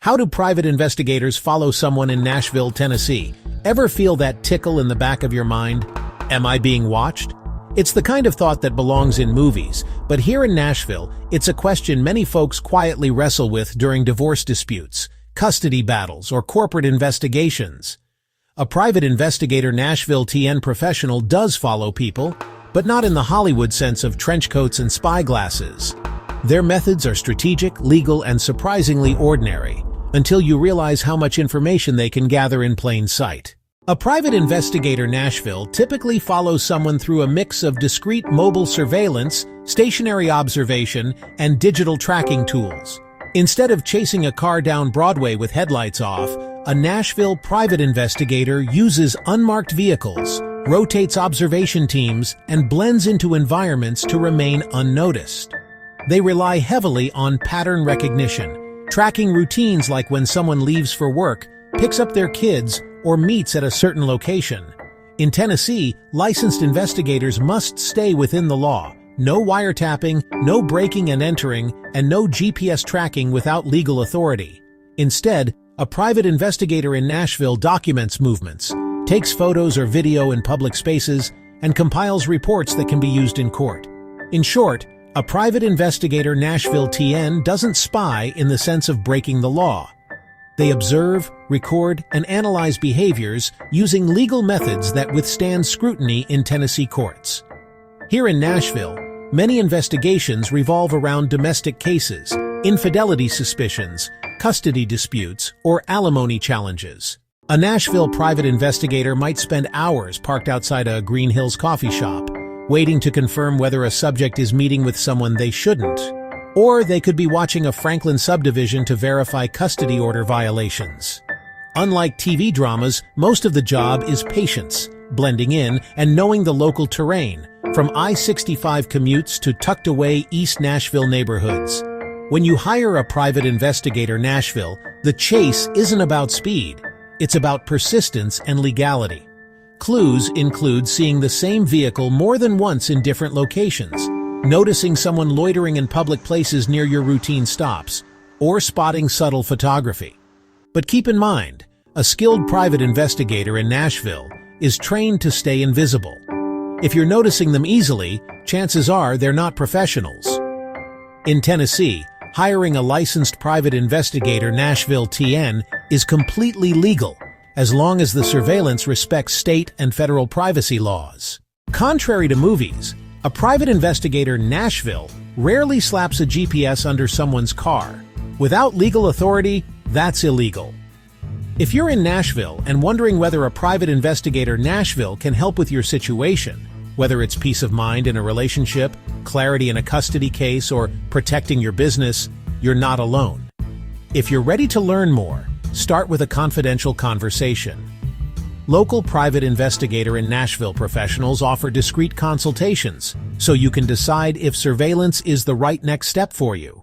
How do private investigators follow someone in Nashville, Tennessee? Ever feel that tickle in the back of your mind? Am I being watched? It's the kind of thought that belongs in movies, but here in Nashville, it's a question many folks quietly wrestle with during divorce disputes, custody battles, or corporate investigations. A private investigator Nashville TN professional does follow people, but not in the Hollywood sense of trench coats and spy glasses. Their methods are strategic, legal, and surprisingly ordinary, until you realize how much information they can gather in plain sight. A private investigator Nashville typically follows someone through a mix of discreet mobile surveillance, stationary observation, and digital tracking tools. Instead of chasing a car down Broadway with headlights off, a Nashville private investigator uses unmarked vehicles, rotates observation teams, and blends into environments to remain unnoticed. They rely heavily on pattern recognition, tracking routines like when someone leaves for work, picks up their kids, or meets at a certain location. In Tennessee, licensed investigators must stay within the law. No wiretapping, no breaking and entering, and no GPS tracking without legal authority. Instead, a private investigator in Nashville documents movements, takes photos or video in public spaces, and compiles reports that can be used in court. In short, a private investigator Nashville TN doesn't spy in the sense of breaking the law. They observe, record, and analyze behaviors using legal methods that withstand scrutiny in Tennessee courts. Here in Nashville, many investigations revolve around domestic cases, infidelity suspicions, custody disputes, or alimony challenges. A Nashville private investigator might spend hours parked outside a Green Hills coffee shop, waiting to confirm whether a subject is meeting with someone they shouldn't. Or they could be watching a Franklin subdivision to verify custody order violations. Unlike TV dramas, most of the job is patience, blending in, and knowing the local terrain, from I-65 commutes to tucked-away East Nashville neighborhoods. When you hire a private investigator Nashville, the chase isn't about speed. It's about persistence and legality. Clues include seeing the same vehicle more than once in different locations, noticing someone loitering in public places near your routine stops, or spotting subtle photography. But keep in mind, a skilled private investigator in Nashville is trained to stay invisible. If you're noticing them easily, chances are they're not professionals. In Tennessee, hiring a licensed private investigator Nashville TN is completely legal, as long as the surveillance respects state and federal privacy laws. Contrary to movies, a private investigator Nashville rarely slaps a GPS under someone's car. Without legal authority, that's illegal. If you're in Nashville and wondering whether a private investigator Nashville can help with your situation, whether it's peace of mind in a relationship, clarity in a custody case, or protecting your business, you're not alone. If you're ready to learn more, start with a confidential conversation. Local private investigator in Nashville professionals offer discreet consultations, so you can decide if surveillance is the right next step for you.